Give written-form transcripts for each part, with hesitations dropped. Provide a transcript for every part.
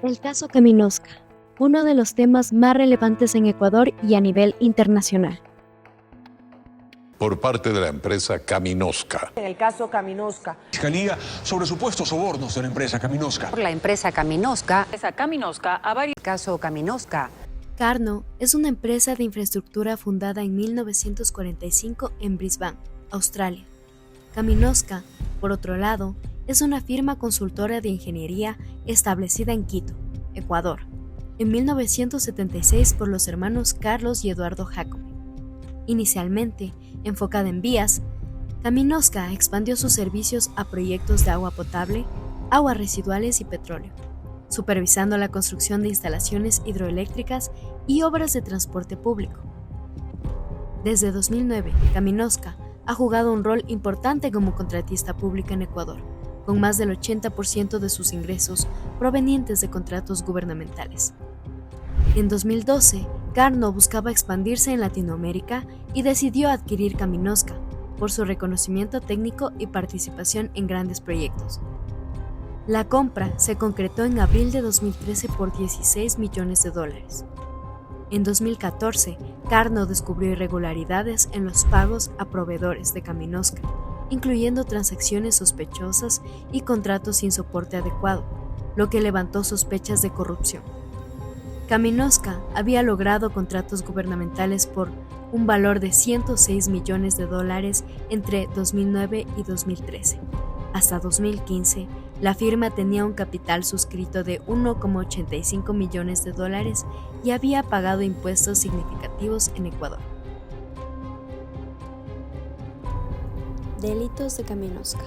El caso Caminosca, uno de los temas más relevantes en Ecuador y a nivel internacional. Por parte de la empresa Caminosca. En el caso Caminosca. Fiscalía sobre supuestos sobornos de la empresa Caminosca. Por la empresa Caminosca. Caso Caminosca. Carno es una empresa de infraestructura fundada en 1945 en Brisbane, Australia. Caminosca, por otro lado, es una firma consultora de ingeniería establecida en Quito, Ecuador, en 1976 por los hermanos Carlos y Eduardo Jácome. Inicialmente enfocada en vías, Caminosca expandió sus servicios a proyectos de agua potable, aguas residuales y petróleo, supervisando la construcción de instalaciones hidroeléctricas y obras de transporte público. Desde 2009, Caminosca ha jugado un rol importante como contratista pública en Ecuador, con más del 80% de sus ingresos provenientes de contratos gubernamentales. En 2012, Carno buscaba expandirse en Latinoamérica y decidió adquirir Caminosca por su reconocimiento técnico y participación en grandes proyectos. La compra se concretó en abril de 2013 por $16 millones. En 2014, Carno descubrió irregularidades en los pagos a proveedores de Caminosca, incluyendo transacciones sospechosas y contratos sin soporte adecuado, lo que levantó sospechas de corrupción. Caminosca había logrado contratos gubernamentales por un valor de $106 millones entre 2009 y 2013. Hasta 2015, la firma tenía un capital suscrito de $1,85 millones y había pagado impuestos significativos en Ecuador. Delitos de Caminosca.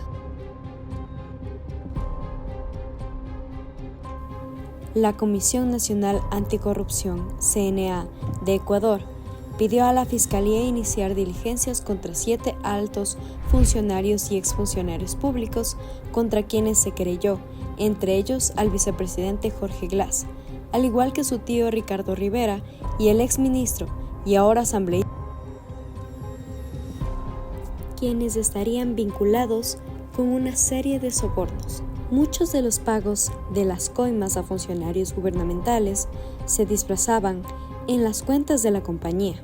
La Comisión Nacional Anticorrupción, CNA, de Ecuador, pidió a la Fiscalía iniciar diligencias contra 7 altos funcionarios y exfuncionarios públicos contra quienes se querelló, entre ellos al vicepresidente Jorge Glass, al igual que su tío Ricardo Rivera y el exministro y ahora asambleísta, quienes estarían vinculados con una serie de sobornos. Muchos de los pagos de las coimas a funcionarios gubernamentales se disfrazaban en las cuentas de la compañía,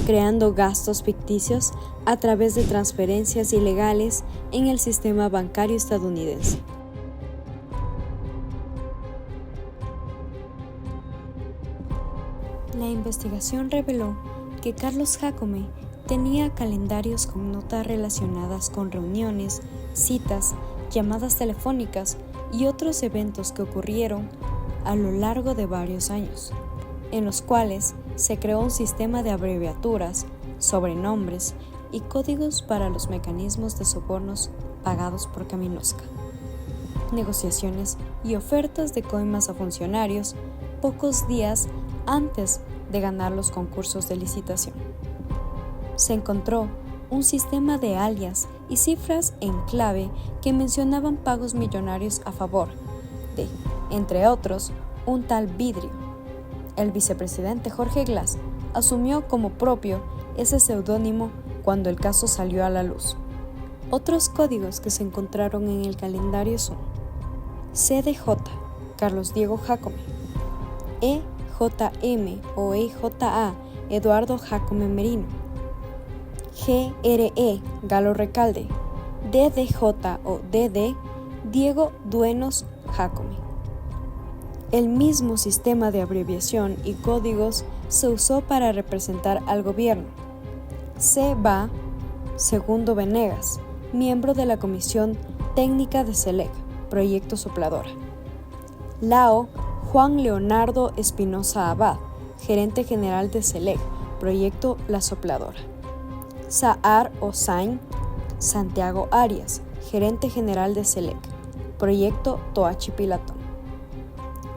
creando gastos ficticios a través de transferencias ilegales en el sistema bancario estadounidense. La investigación reveló que Carlos Jácome tenía calendarios con notas relacionadas con reuniones, citas, llamadas telefónicas y otros eventos que ocurrieron a lo largo de varios años, en los cuales se creó un sistema de abreviaturas, sobrenombres y códigos para los mecanismos de sobornos pagados por Caminosca, negociaciones y ofertas de coimas a funcionarios pocos días antes de ganar los concursos de licitación. Se encontró un sistema de alias y cifras en clave que mencionaban pagos millonarios a favor de, entre otros, un tal Vidrio. El vicepresidente Jorge Glass asumió como propio ese seudónimo cuando el caso salió a la luz. Otros códigos que se encontraron en el calendario son CDJ, Carlos Diego Jácome, EJM o EJA, Eduardo Jácome Merino, GRE, Galo Recalde, DDJ o DD, Diego Duenos Jácome. El mismo sistema de abreviación y códigos se usó para representar al gobierno. CBA, Segundo Venegas, miembro de la Comisión Técnica de SELEC, Proyecto Sopladora. LAO, Juan Leonardo Espinosa Abad, gerente general de SELEC, Proyecto La Sopladora. SAAR o SAIN, Santiago Arias, gerente general de SELEC, Proyecto Toachi Pilatón.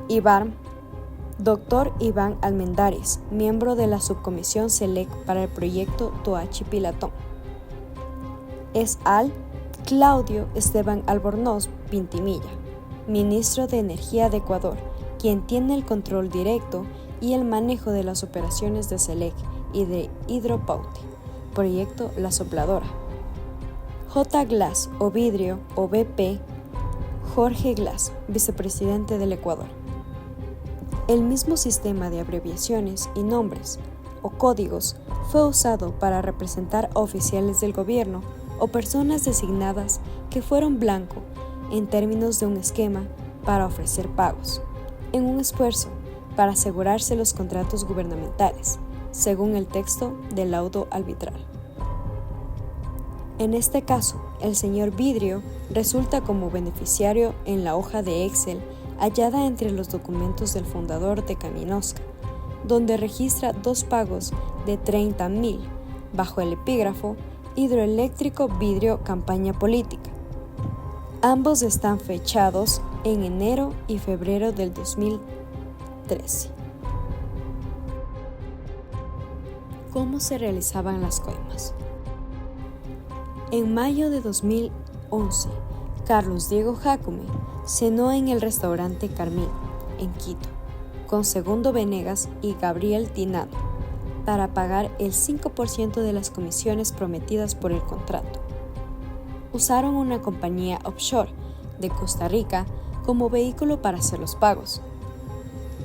IBARM, Dr. Iván Almendares, miembro de la subcomisión SELEC para el proyecto Toachi Pilatón. ESAL, Claudio Esteban Albornoz Pintimilla, ministro de Energía de Ecuador, quien tiene el control directo y el manejo de las operaciones de SELEC y de Hidropaute, proyecto La Sopladora. J. Glass o Vidrio o BP, Jorge Glass, vicepresidente del Ecuador. El mismo sistema de abreviaciones y nombres o códigos fue usado para representar a oficiales del gobierno o personas designadas que fueron blanco en términos de un esquema para ofrecer pagos, en un esfuerzo para asegurarse los contratos gubernamentales, según el texto del laudo arbitral. En este caso, el señor Vidrio resulta como beneficiario en la hoja de Excel hallada entre los documentos del fundador de Caminosca, donde registra 2 pagos de 30,000 bajo el epígrafo Hidroeléctrico Vidrio Campaña Política. Ambos están fechados en enero y febrero del 2013. ¿Cómo se realizaban las coimas? En mayo de 2011, Carlos Diego Jácome cenó en el restaurante Carmín, en Quito, con Segundo Venegas y Gabriel Tinano, para pagar el 5% de las comisiones prometidas por el contrato. Usaron una compañía offshore de Costa Rica como vehículo para hacer los pagos.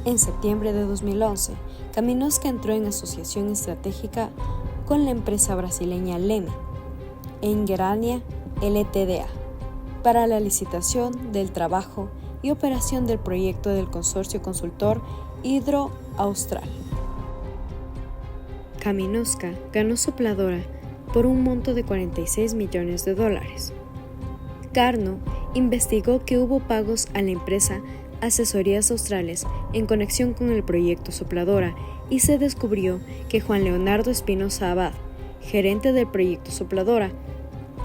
En septiembre de 2011, Caminosca entró en asociación estratégica con la empresa brasileña Leme, Engerania Ltda, para la licitación del trabajo y operación del proyecto del consorcio consultor Hidro Austral. Caminosca ganó Sopladora por un monto de $46 millones. Carnot investigó que hubo pagos a la empresa Asesorías Australes en conexión con el proyecto Sopladora y se descubrió que Juan Leonardo Espinosa Abad, gerente del proyecto Sopladora,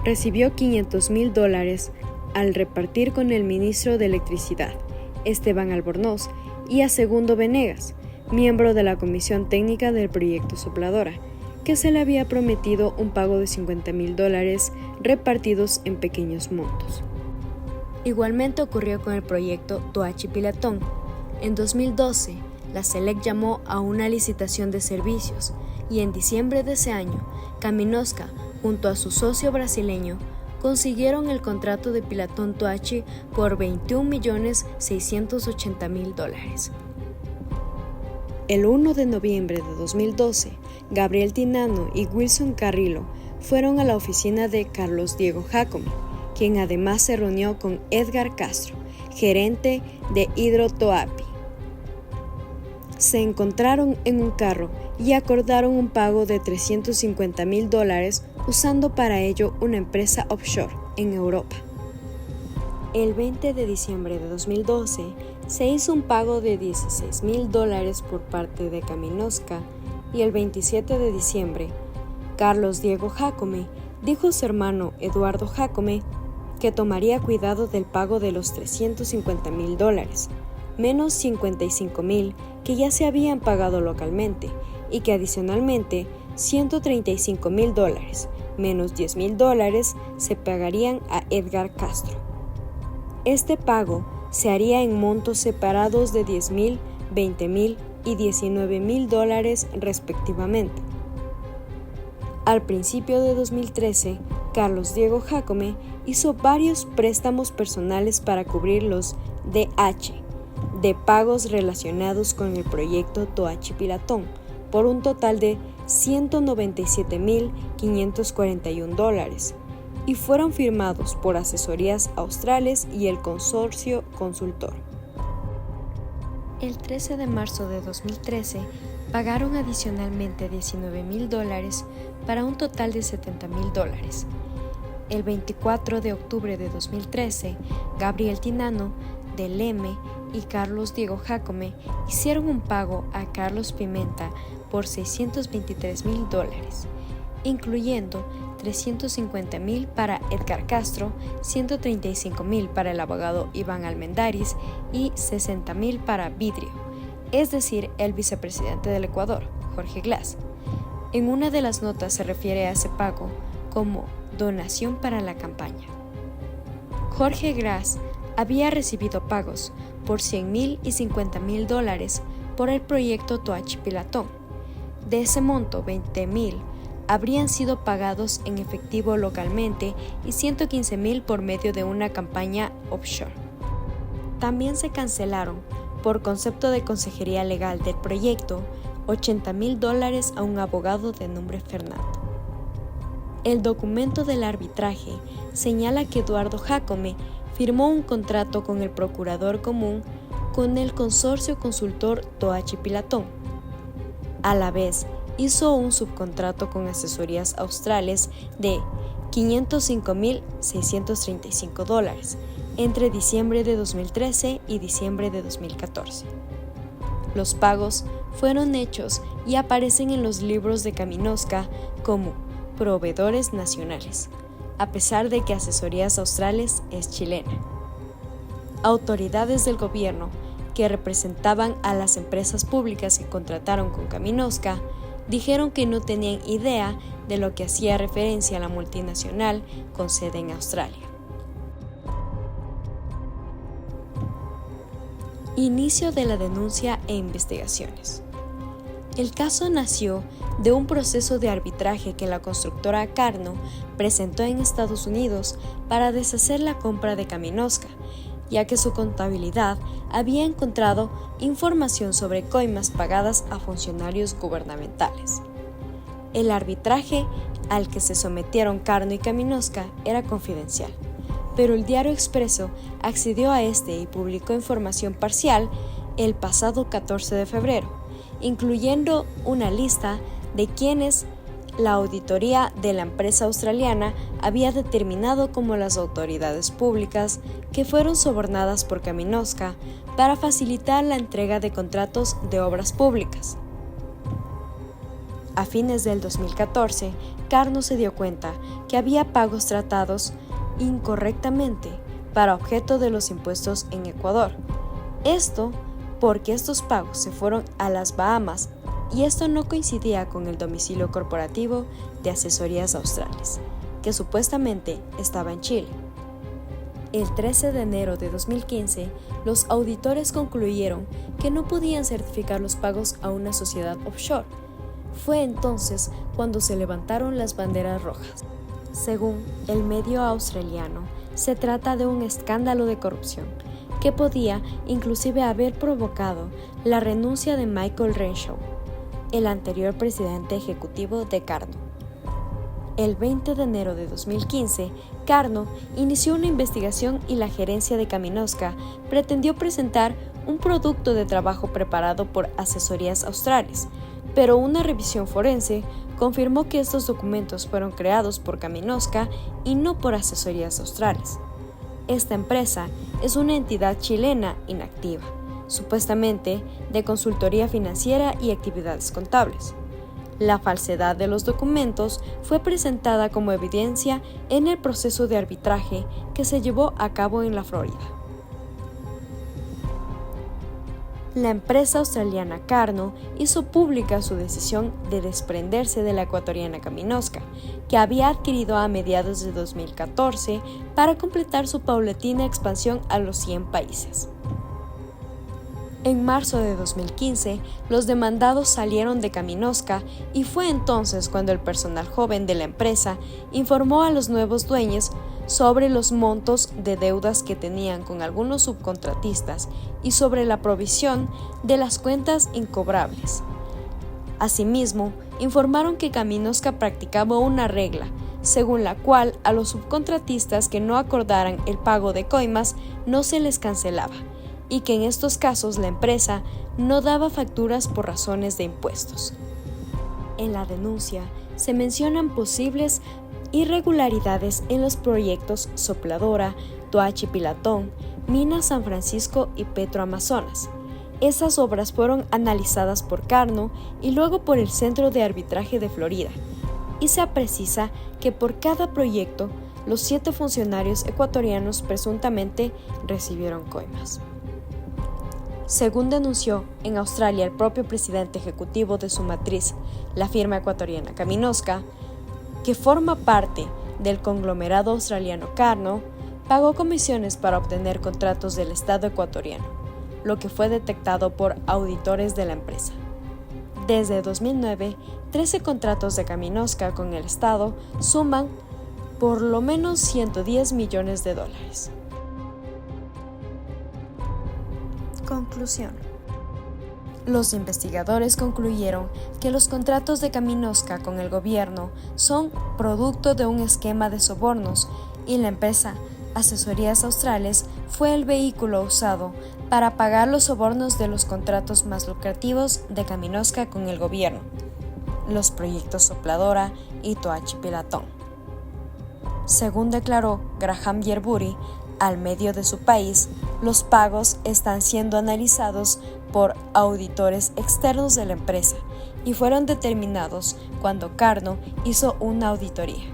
recibió $500,000 al repartir con el ministro de Electricidad, Esteban Albornoz, y a Segundo Venegas, miembro de la Comisión Técnica del proyecto Sopladora, que se le había prometido un pago de $50,000 repartidos en pequeños montos. Igualmente ocurrió con el proyecto Toachi Pilatón. En 2012, la SELEC llamó a una licitación de servicios y en diciembre de ese año, Caminosca, junto a su socio brasileño, consiguieron el contrato de Pilatón Toachi por $21,680,000. El 1 de noviembre de 2012, Gabriel Tinano y Wilson Carrillo fueron a la oficina de Carlos Diego Jácome, quien además se reunió con Edgar Castro, gerente de Hidrotoapi. Se encontraron en un carro y acordaron un pago de $350,000 usando para ello una empresa offshore en Europa. El 20 de diciembre de 2012 se hizo un pago de $16,000 por parte de Caminosca y el 27 de diciembre, Carlos Diego Jácome dijo a su hermano Eduardo Jácome que tomaría cuidado del pago de los $350,000, menos $55,000 que ya se habían pagado localmente y que adicionalmente $135,000, menos $10,000 se pagarían a Edgar Castro. Este pago se haría en montos separados de $10,000, $20,000 y $19,000 respectivamente. Al principio de 2013, Carlos Diego Jácome hizo varios préstamos personales para cubrir los DH de pagos relacionados con el proyecto Toachi Pilatón por un total de $197,541 y fueron firmados por Asesorías Australes y el consorcio consultor. El 13 de marzo de 2013 pagaron adicionalmente $19,000 para un total de $70,000. El 24 de octubre de 2013, Gabriel Tinano, de Leme, y Carlos Diego Jácome hicieron un pago a Carlos Pimenta por $623,000, incluyendo $350,000 para Edgar Castro, $135,000 para el abogado Iván Almendaris y $60,000 para Vidrio, es decir, el vicepresidente del Ecuador, Jorge Glass. En una de las notas se refiere a ese pago como donación para la campaña. Jorge Glass había recibido pagos por $100,000 y $50,000 por el proyecto Toachi Pilatón. De ese monto, $20,000 habrían sido pagados en efectivo localmente y $115,000 por medio de una campaña offshore. También se cancelaron por concepto de consejería legal del proyecto, $80,000 a un abogado de nombre Fernando. El documento del arbitraje señala que Eduardo Jácome firmó un contrato con el procurador común con el consorcio consultor Toachi Pilatón. A la vez, hizo un subcontrato con asesorías australes de $505,635 entre diciembre de 2013 y diciembre de 2014. Los pagos fueron hechos y aparecen en los libros de Caminosca como proveedores nacionales, a pesar de que Asesorías Australes es chilena. Autoridades del gobierno que representaban a las empresas públicas que contrataron con Caminosca dijeron que no tenían idea de lo que hacía referencia a la multinacional con sede en Australia. Inicio de la denuncia e investigaciones. El caso nació de un proceso de arbitraje que la constructora Carno presentó en Estados Unidos para deshacer la compra de Caminosca, ya que su contabilidad había encontrado información sobre coimas pagadas a funcionarios gubernamentales. El arbitraje al que se sometieron Carno y Caminosca era confidencial, pero el diario Expreso accedió a este y publicó información parcial el pasado 14 de febrero, incluyendo una lista de quienes la auditoría de la empresa australiana había determinado como las autoridades públicas que fueron sobornadas por Caminosca para facilitar la entrega de contratos de obras públicas. A fines del 2014, Carno se dio cuenta que había pagos tratados incorrectamente para objeto de los impuestos en Ecuador. Esto porque estos pagos se fueron a las Bahamas y esto no coincidía con el domicilio corporativo de Asesorías Australes, que supuestamente estaba en Chile. El 13 de enero de 2015, los auditores concluyeron que no podían certificar los pagos a una sociedad offshore. Fue entonces cuando se levantaron las banderas rojas. Según el medio australiano, se trata de un escándalo de corrupción que podía inclusive haber provocado la renuncia de Michael Renshaw, el anterior presidente ejecutivo de Carno. El 20 de enero de 2015, Carno inició una investigación y la gerencia de Caminosca pretendió presentar un producto de trabajo preparado por Asesorías Australes, pero una revisión forense confirmó que estos documentos fueron creados por Caminosca y no por Asesorías Australes. Esta empresa es una entidad chilena inactiva, supuestamente de consultoría financiera y actividades contables. La falsedad de los documentos fue presentada como evidencia en el proceso de arbitraje que se llevó a cabo en la Florida. La empresa australiana Carno hizo pública su decisión de desprenderse de la ecuatoriana Caminosca, que había adquirido a mediados de 2014 para completar su paulatina expansión a los 100 países. En marzo de 2015, los demandados salieron de Caminosca y fue entonces cuando el personal joven de la empresa informó a los nuevos dueños sobre los montos de deudas que tenían con algunos subcontratistas y sobre la provisión de las cuentas incobrables. Asimismo, informaron que Caminosca practicaba una regla, según la cual a los subcontratistas que no acordaran el pago de coimas no se les cancelaba, y que en estos casos la empresa no daba facturas por razones de impuestos. En la denuncia se mencionan posibles irregularidades en los proyectos Sopladora, Toachi Pilatón, Mina San Francisco y Petro Amazonas. Esas obras fueron analizadas por Carno y luego por el Centro de Arbitraje de Florida, y se precisa que por cada proyecto los 7 funcionarios ecuatorianos presuntamente recibieron coimas. Según denunció en Australia el propio presidente ejecutivo de su matriz, la firma ecuatoriana Caminosca, que forma parte del conglomerado australiano Carno, pagó comisiones para obtener contratos del Estado ecuatoriano, lo que fue detectado por auditores de la empresa. Desde 2009, 13 contratos de Caminosca con el Estado suman por lo menos $110 millones. Conclusión. Los investigadores concluyeron que los contratos de Kaminovska con el gobierno son producto de un esquema de sobornos y la empresa Asesorías Australes fue el vehículo usado para pagar los sobornos de los contratos más lucrativos de Kaminovska con el gobierno, los proyectos Sopladora y Toachi Pilatón. Según declaró Graham Yerbury al medio de su país, los pagos están siendo analizados por auditores externos de la empresa y fueron determinados cuando Carnot hizo una auditoría.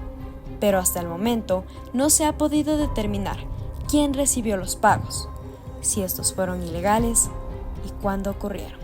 Pero hasta el momento no se ha podido determinar quién recibió los pagos, si estos fueron ilegales y cuándo ocurrieron.